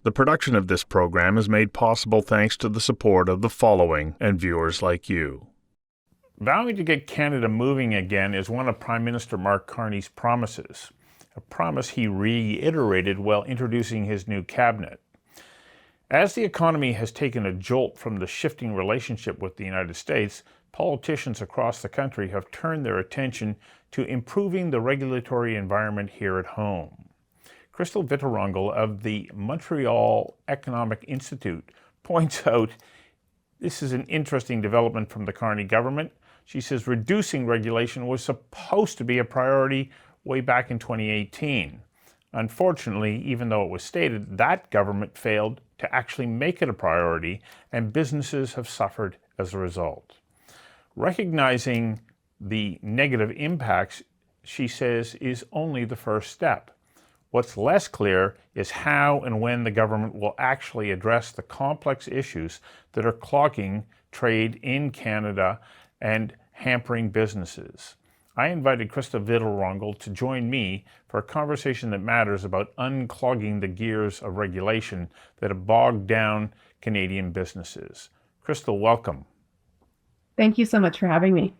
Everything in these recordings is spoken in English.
The production of this program is made possible thanks to the support of the following and viewers like you. Vowing to get Canada moving again is one of Prime Minister Mark Carney's promises, a promise he reiterated while introducing his new cabinet. As the economy has taken a jolt from the shifting relationship with the United States, politicians across the country have turned their attention to improving the regulatory environment here at home. Krystal Wittevrongel of the Montreal Economic Institute points out this is an interesting development from the Carney government. She says reducing regulation was supposed to be a priority way back in 2018. Unfortunately, even though it was stated, that government failed to actually make it a priority, and businesses have suffered as a result. Recognizing the negative impacts, she says, is only the first step. What's less clear is how and when the government will actually address the complex issues that are clogging trade in Canada and hampering businesses. I invited Krystal Wittevrongel to join me for a conversation that matters about unclogging the gears of regulation that have bogged down Canadian businesses. Krystal, welcome. Thank you so much for having me.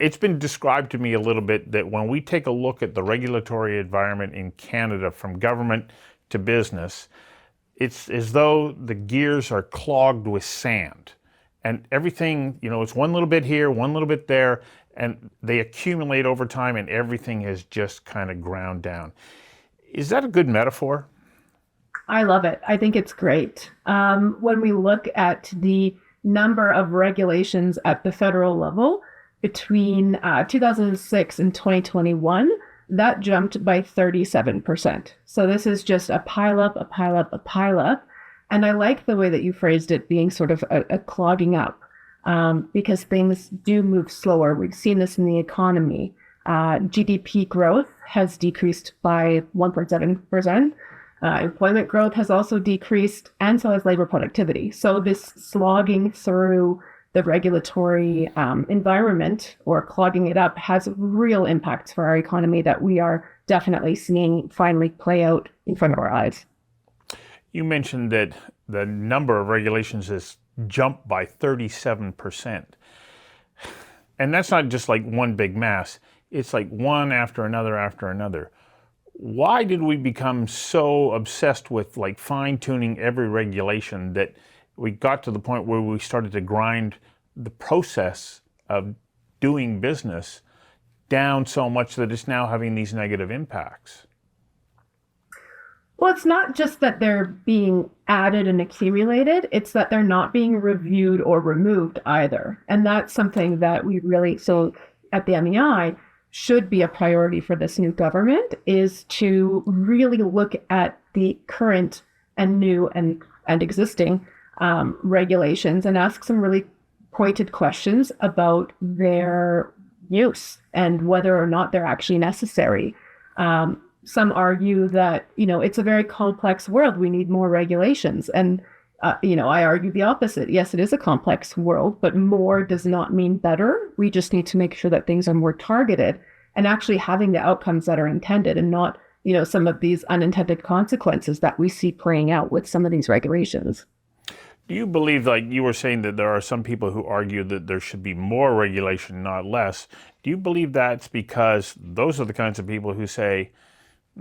It's been described to me a little bit that when we take a look at the regulatory environment in Canada from government to business, it's as though the gears are clogged with sand. And everything, it's one little bit here, one little bit there, and they accumulate over time and everything has just kind of ground down. Is that a good metaphor? I love it. I think it's great. When we look at the number of regulations at the federal level, between 2006 and 2021, that jumped by 37%. So this is just a pile up, a pile up, a pile up. And I like the way that you phrased it being sort of a clogging up, because things do move slower. We've seen this in the economy. GDP growth has decreased by 1.7%. Employment growth has also decreased, and so has labor productivity. So this slogging through the regulatory environment or clogging it up has real impacts for our economy that we are definitely seeing finally play out in front of our eyes. You mentioned that the number of regulations has jumped by 37%. And that's not just like one big mass. It's like one after another after another. Why did we become so obsessed with like fine-tuning every regulation that we got to the point where we started to grind the process of doing business down so much that it's now having these negative impacts? Well, it's not just that they're being added and accumulated, it's that they're not being reviewed or removed either. And that's something that we really, so at the MEI, should be a priority for this new government, is to really look at the current and new and existing regulations and ask some really pointed questions about their use and whether or not they're actually necessary. Some argue that, it's a very complex world. We need more regulations. And, I argue the opposite. Yes, it is a complex world, but more does not mean better. We just need to make sure that things are more targeted and actually having the outcomes that are intended and not, some of these unintended consequences that we see playing out with some of these regulations. Do you believe, like you were saying, that there are some people who argue that there should be more regulation, not less? Do you believe that's because those are the kinds of people who say,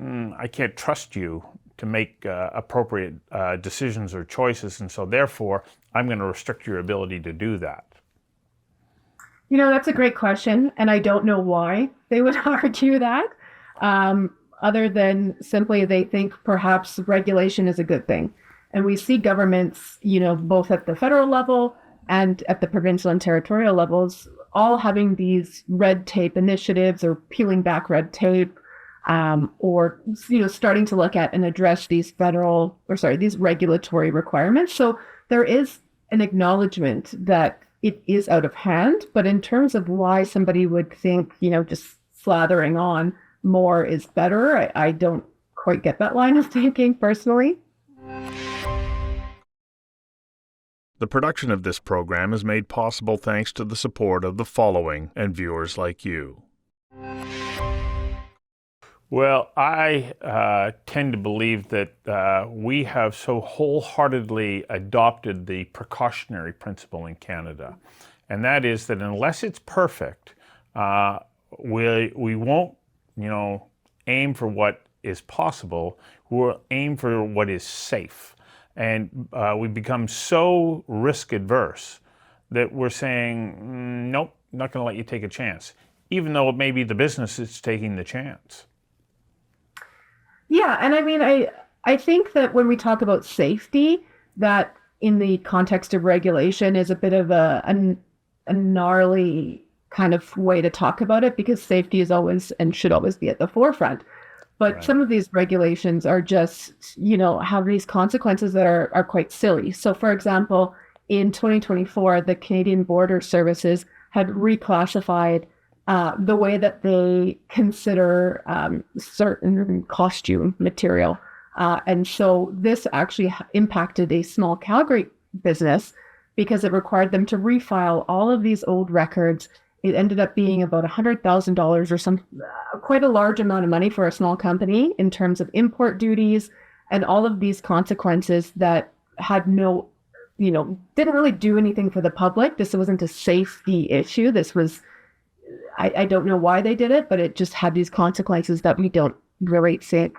I can't trust you to make appropriate decisions or choices, and so therefore I'm going to restrict your ability to do that? That's a great question, and I don't know why they would argue that, other than simply they think perhaps regulation is a good thing. And we see governments, both at the federal level and at the provincial and territorial levels, all having these red tape initiatives or peeling back red tape, or starting to look at and address these these regulatory requirements. So there is an acknowledgement that it is out of hand, but in terms of why somebody would think, just slathering on more is better, I don't quite get that line of thinking personally. The production of this program is made possible thanks to the support of the following and viewers like you. Well, I tend to believe that we have so wholeheartedly adopted the precautionary principle in Canada, and that is that unless it's perfect, uh, we won't, aim for what is possible. We'll aim for what is safe, and we become so risk adverse that we're saying, nope, not going to let you take a chance, even though it may be the business that's taking the chance. Yeah, and I mean, I think that when we talk about safety, that in the context of regulation is a bit of a gnarly kind of way to talk about it because safety is always and should always be at the forefront. But Right. some of these regulations are just, have these consequences that are quite silly. So, for example, in 2024, the Canadian Border Services had reclassified the way that they consider certain costume material. And so this actually impacted a small Calgary business because it required them to refile all of these old records. It ended up being about $100,000 or some quite a large amount of money for a small company in terms of import duties and all of these consequences that had no, didn't really do anything for the public. This wasn't a safety issue. This was I don't know why they did it, but it just had these consequences that we don't really think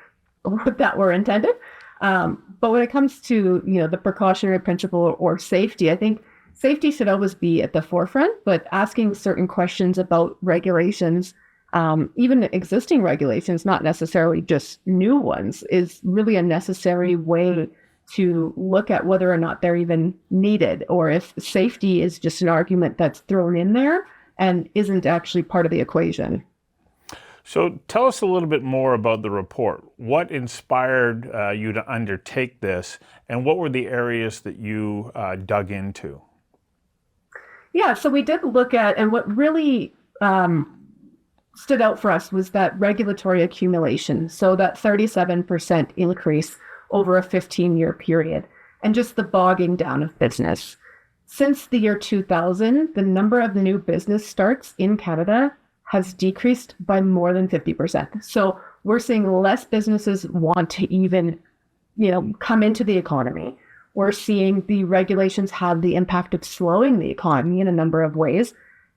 that were intended. But when it comes to the precautionary principle or safety, I think safety should always be at the forefront. But asking certain questions about regulations, even existing regulations, not necessarily just new ones, is really a necessary way to look at whether or not they're even needed, or if safety is just an argument that's thrown in there and isn't actually part of the equation. So tell us a little bit more about the report. What inspired you to undertake this, and what were the areas that you dug into? Yeah, so we did look at, and what really stood out for us was that regulatory accumulation. So that 37% increase over a 15-year period, and just the bogging down of business. Since the year 2000, the number of new business starts in Canada has decreased by more than 50%. So we're seeing less businesses want to even, come into the economy. We're seeing the regulations have the impact of slowing the economy in a number of ways.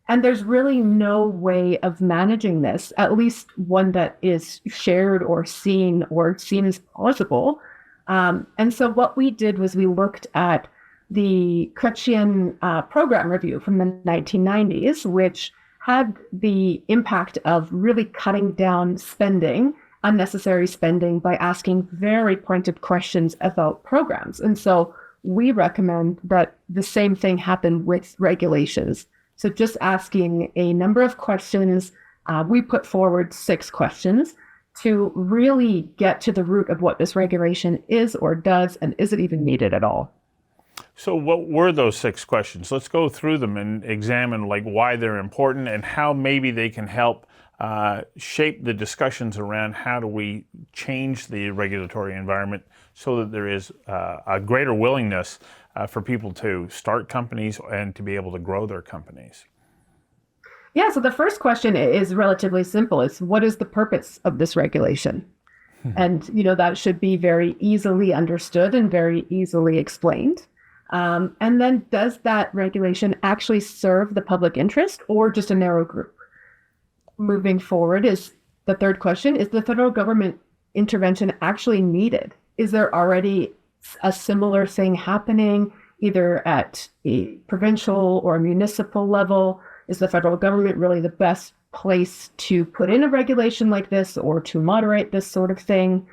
And there's really no way of managing this, at least one that is shared or seen or seems plausible. And so what we did was we looked at the Chrétien program review from the 1990s, which had the impact of really cutting down spending, unnecessary spending, by asking very pointed questions about programs. And so we recommend that the same thing happen with regulations. So just asking a number of questions, we put forward 6 questions to really get to the root of what this regulation is or does, and is it even needed at all? So what were those 6 questions? Let's go through them and examine why they're important and how maybe they can help shape the discussions around how do we change the regulatory environment so that there is a greater willingness for people to start companies and to be able to grow their companies. Yeah, so the first question is relatively simple. It's what is the purpose of this regulation? And, that should be very easily understood and very easily explained. And then does that regulation actually serve the public interest or just a narrow group? Moving forward is the third question, is the federal government intervention actually needed? Is there already a similar thing happening either at a provincial or municipal level? Is the federal government really the best place to put in a regulation like this or to moderate this sort of thing?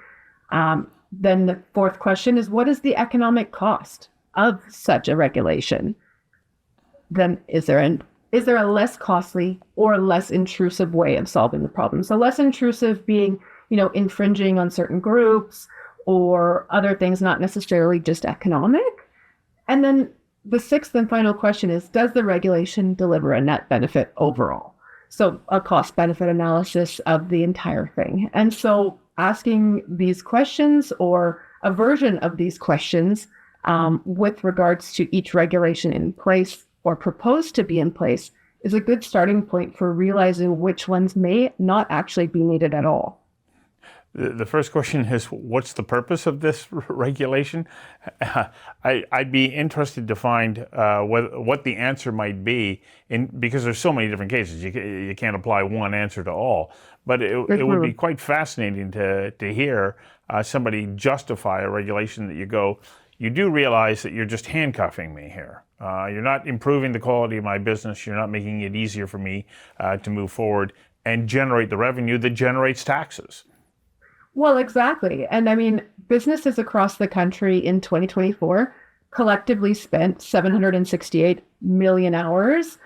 Then the fourth question is, what is the economic cost of such a regulation? Then is there a less costly or less intrusive way of solving the problem? So less intrusive being, infringing on certain groups or other things, not necessarily just economic. And then the sixth and final question is, does the regulation deliver a net benefit overall? So a cost benefit analysis of the entire thing. And so asking these questions or a version of these questions with regards to each regulation in place or proposed to be in place is a good starting point for realizing which ones may not actually be needed at all. The first question is, what's the purpose of this regulation? I'd be interested to find what the answer might be, because there's so many different cases. You can't apply one answer to all. But it would be quite fascinating to hear somebody justify a regulation that you do realize that you're just handcuffing me here. You're not improving the quality of my business. You're not making it easier for me to move forward and generate the revenue that generates taxes. Well, exactly. And I mean, businesses across the country in 2024 collectively spent 768 million hours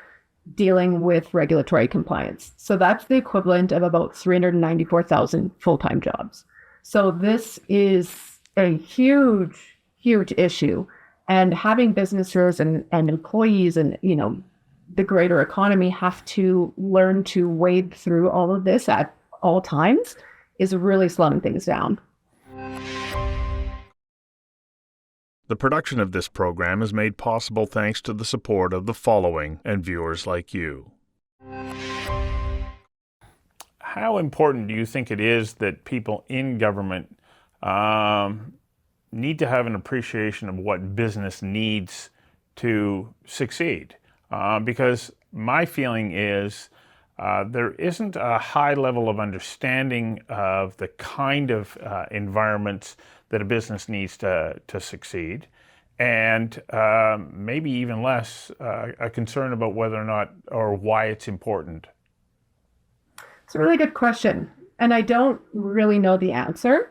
dealing with regulatory compliance. So that's the equivalent of about 394,000 full-time jobs. So this is a huge, huge issue. And having businesses and employees and, the greater economy have to learn to wade through all of this at all times is really slowing things down. The production of this program is made possible thanks to the support of the following and viewers like you. How important do you think it is that people in government need to have an appreciation of what business needs to succeed? Because my feeling is there isn't a high level of understanding of the kind of environments that a business needs to succeed, and maybe even less a concern about whether or not or why it's important. It's a really good question, and I don't really know the answer,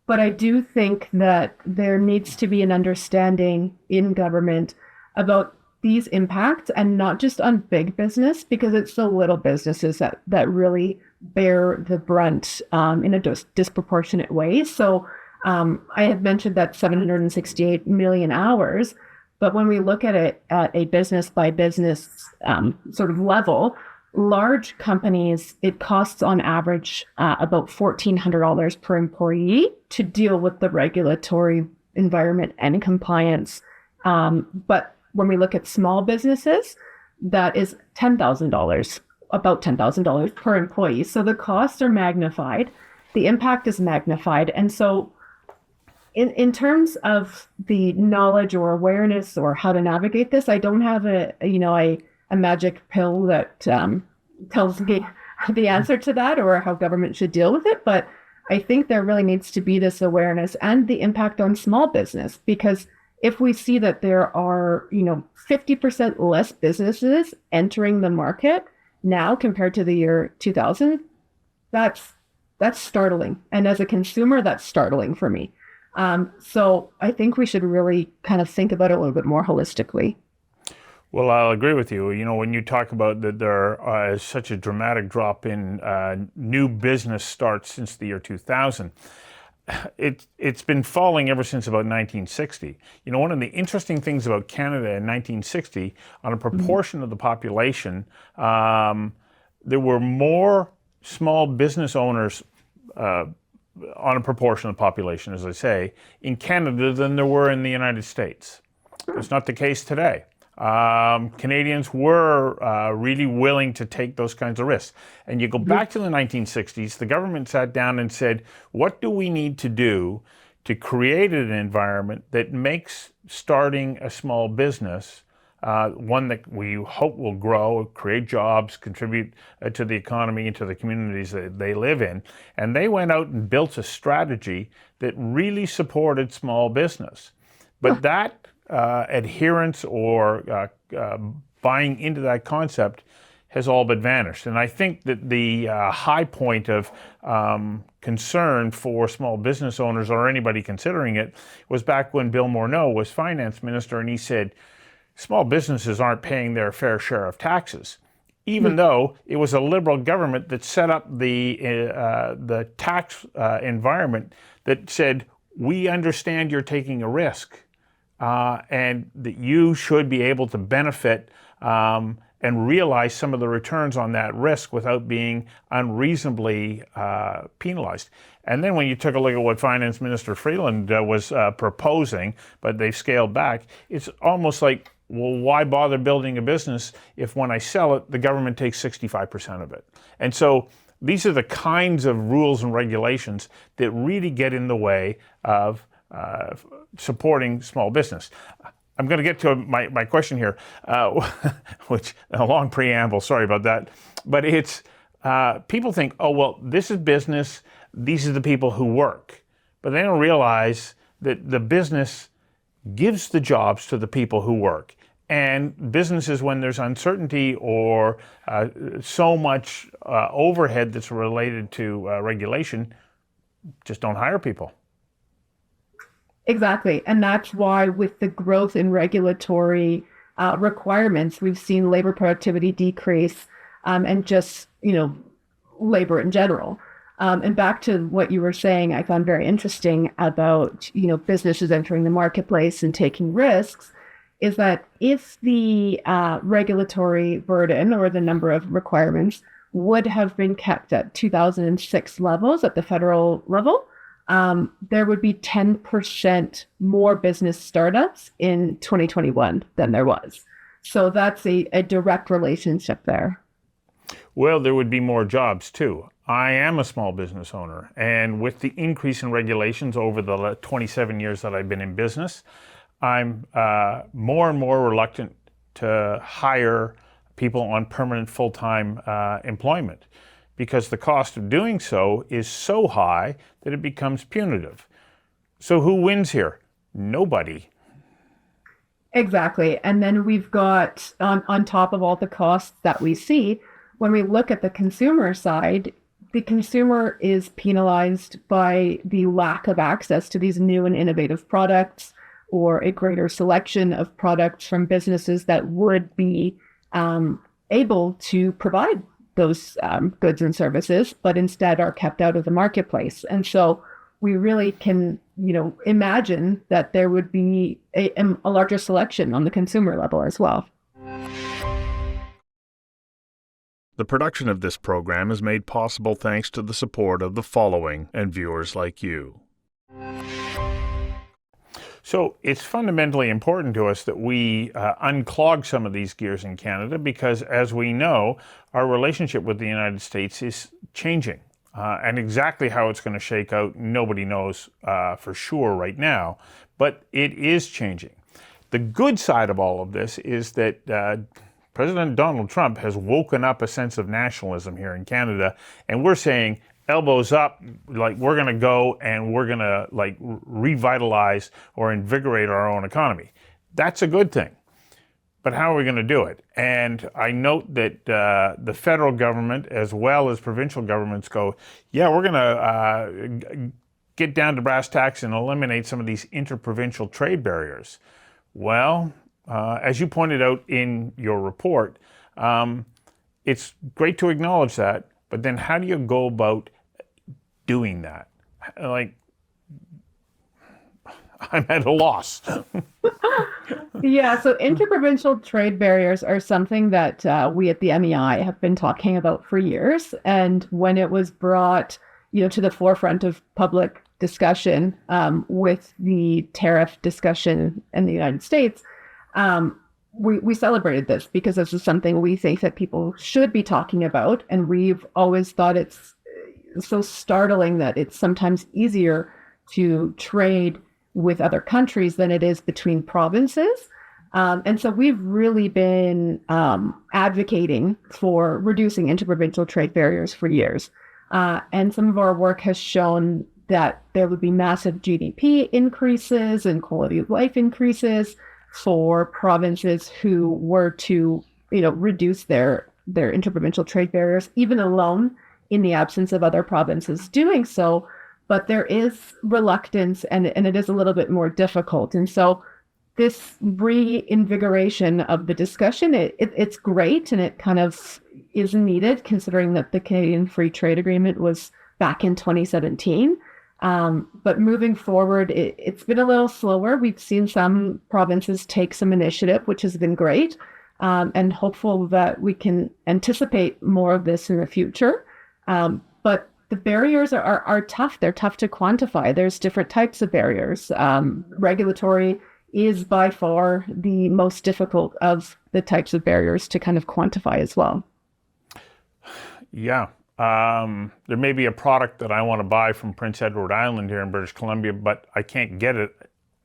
but I do think that there needs to be an understanding in government about these impacts, and not just on big business, because it's the little businesses that really bear the brunt in a disproportionate way. So I had mentioned that 768 million hours, but when we look at it at a business by business sort of level, large companies, it costs on average about $1,400 per employee to deal with the regulatory environment and compliance. But when we look at small businesses, that is $10,000, about $10,000 per employee. So the costs are magnified, the impact is magnified. And so in terms of the knowledge or awareness or how to navigate this, I don't have a magic pill that tells me the answer to that or how government should deal with it. But I think there really needs to be this awareness and the impact on small business, because if we see that there are, 50% less businesses entering the market now compared to the year 2000, that's startling. And as a consumer, that's startling for me. So I think we should really kind of think about it a little bit more holistically. Well, I'll agree with you. When you talk about that there is such a dramatic drop in new business starts since the year 2000, it's been falling ever since about 1960. One of the interesting things about Canada in 1960, on a proportion of the population, there were more small business owners on a proportion of the population, as I say, in Canada than there were in the United States. It's not the case today. Canadians were really willing to take those kinds of risks. And you go back to the 1960s, the government sat down and said, what do we need to do to create an environment that makes starting a small business one that we hope will grow, create jobs, contribute to the economy and to the communities that they live in. And they went out and built a strategy that really supported small business. But that adherence or buying into that concept has all but vanished. And I think that the high point of concern for small business owners or anybody considering it was back when Bill Morneau was finance minister, and he said, small businesses aren't paying their fair share of taxes, even though it was a Liberal government that set up the tax environment that said, we understand you're taking a risk. And that you should be able to benefit and realize some of the returns on that risk without being unreasonably penalized. And then when you took a look at what Finance Minister Freeland was proposing, but they've scaled back, it's almost like, well, why bother building a business if when I sell it, the government takes 65% of it? And so These are the kinds of rules and regulations that really get in the way of supporting small business. I'm going to get to my question here, which a long preamble, sorry about that. But it's, people think, oh, well, this is business, these are the people who work. But they don't realize that the business gives the jobs to the people who work. And businesses, when there's uncertainty or so much overhead that's related to regulation, just don't hire people. Exactly. And that's why with the growth in regulatory requirements, we've seen labor productivity decrease and just, labor in general. And back to what you were saying, I found very interesting about, businesses entering the marketplace and taking risks, is that if the regulatory burden or the number of requirements would have been kept at 2006 levels at the federal level, there would be 10% more business startups in 2021 than there was. So that's a direct relationship there. Well, there would be more jobs too. I am a small business owner, and with the increase in regulations over the 27 years that I've been in business, I'm more and more reluctant to hire people on permanent full-time employment, because the cost of doing so is so high that it becomes punitive. So who wins here? Nobody. Exactly. And then we've got, on top of all the costs that we see, when we look at the consumer side, the consumer is penalized by the lack of access to these new and innovative products, or a greater selection of products from businesses that would be able to provide those goods and services, but instead are kept out of the marketplace. And so we really can, imagine that there would be a larger selection on the consumer level as well. The production of this program is made possible thanks to the support of the following and viewers like you. So it's fundamentally important to us that we unclog some of these gears in Canada, because, as we know, our relationship with the United States is changing. And exactly how it's going to shake out, nobody knows for sure right now, but it is changing. The good side of all of this is that President Donald Trump has woken up a sense of nationalism here in Canada, and we're saying, elbows up, like we're going to go and we're going to revitalize or invigorate our own economy. That's a good thing. But how are we going to do it? And I note that the federal government, as well as provincial governments, go, yeah, we're going to get down to brass tacks and eliminate some of these interprovincial trade barriers. Well, as you pointed out in your report, it's great to acknowledge that, but then how do you go about doing that? I'm at a loss. Yeah, so interprovincial trade barriers are something that we at the MEI have been talking about for years. And when it was brought, to the forefront of public discussion with the tariff discussion in the United States, we celebrated this because this is something we think that people should be talking about. And we've always thought it's so startling that it's sometimes easier to trade with other countries than it is between provinces. And so we've really been advocating for reducing interprovincial trade barriers for years. And some of our work has shown that there would be massive GDP increases and quality of life increases for provinces who were to, reduce their interprovincial trade barriers, even alone in the absence of other provinces doing so. But there is reluctance, and it is a little bit more difficult. And so this reinvigoration of the discussion, it's great, and it kind of is needed, considering that the Canadian Free Trade Agreement was back in 2017. But moving forward, it's been a little slower. We've seen some provinces take some initiative, which has been great, and hopeful that we can anticipate more of this in the future. But the barriers are tough. They're tough to quantify. There's different types of barriers. Regulatory is by far the most difficult of the types of barriers to kind of quantify as well. Yeah. There may be a product that I want to buy from Prince Edward Island here in British Columbia, but I can't get it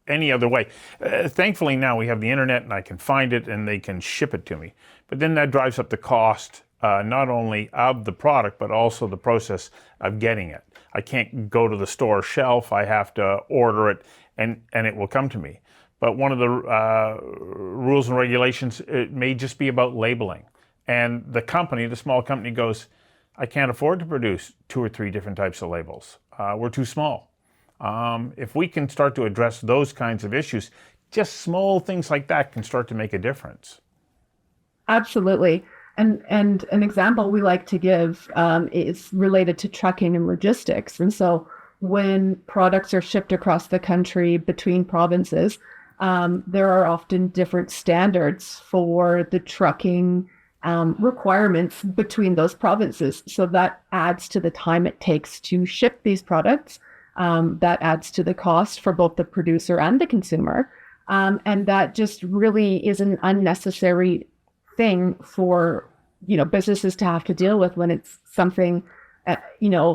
any other way. Thankfully now we have the internet and I can find it and they can ship it to me. But then that drives up the cost, not only of the product, but also the process of getting it. I can't go to the store shelf, I have to order it and it will come to me. But one of the rules and regulations, it may just be about labeling. And the company, the small company goes, I can't afford to produce 2 or 3 different types of labels. We're too small. If we can start to address those kinds of issues, just small things like that can start to make a difference. Absolutely. And an example we like to give is related to trucking and logistics. And so when products are shipped across the country between provinces, there are often different standards for the trucking requirements between those provinces. So that adds to the time it takes to ship these products. That adds to the cost for both the producer and the consumer. And that just really is an unnecessary thing for, businesses to have to deal with when it's something,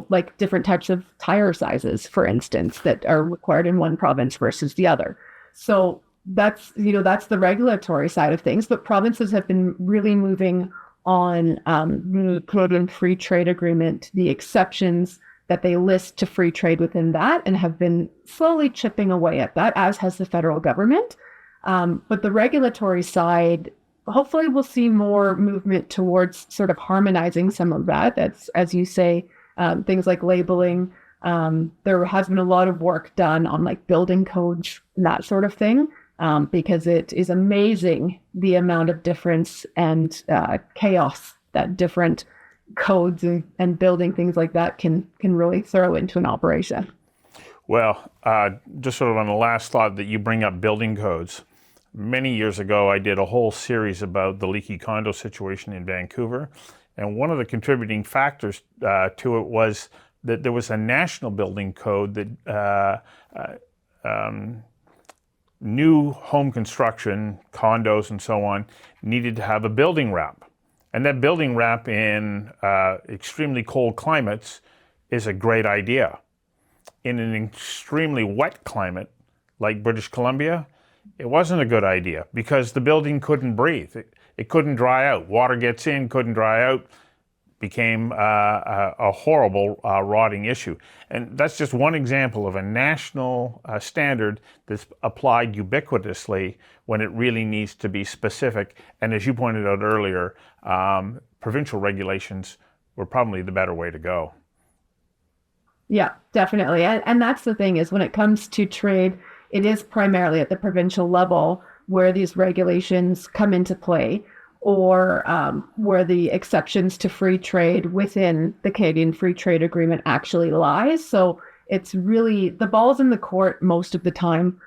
like different types of tire sizes, for instance, that are required in one province versus the other. So that's the regulatory side of things, but provinces have been really moving on the Canadian Free Trade Agreement, the exceptions that they list to free trade within that, and have been slowly chipping away at that, as has the federal government. But the regulatory side, hopefully we'll see more movement towards sort of harmonizing some of that. That's, as you say, things like labeling. There has been a lot of work done on like building codes and that sort of thing, because it is amazing the amount of difference and chaos that different codes and building things like that can really throw into an operation. Well, just sort of on the last thought that you bring up building codes. Many years ago, I did a whole series about the leaky condo situation in Vancouver. And one of the contributing factors to it was that there was a national building code that new home construction, condos and so on, needed to have a building wrap. And that building wrap in extremely cold climates is a great idea. In an extremely wet climate like British Columbia, it wasn't a good idea because the building couldn't breathe. It couldn't dry out. Water gets in, couldn't dry out, became a horrible rotting issue. And that's just one example of a national standard that's applied ubiquitously when it really needs to be specific. And as you pointed out earlier, provincial regulations were probably the better way to go. Yeah, definitely. And that's the thing, is when it comes to trade, it is primarily at the provincial level where these regulations come into play, or where the exceptions to free trade within the Canadian Free Trade Agreement actually lies. So it's really, the ball's in the court most of the time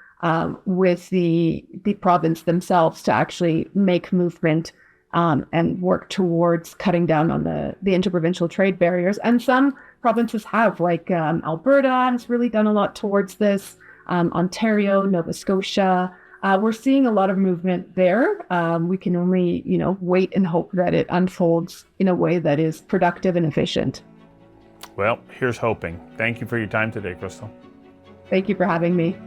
with the province themselves to actually make movement and work towards cutting down on the interprovincial trade barriers. And some provinces have, like Alberta has really done a lot towards this. Ontario, Nova Scotia. We're seeing a lot of movement there. We can only, wait and hope that it unfolds in a way that is productive and efficient. Well, here's hoping. Thank you for your time today, Krystal. Thank you for having me.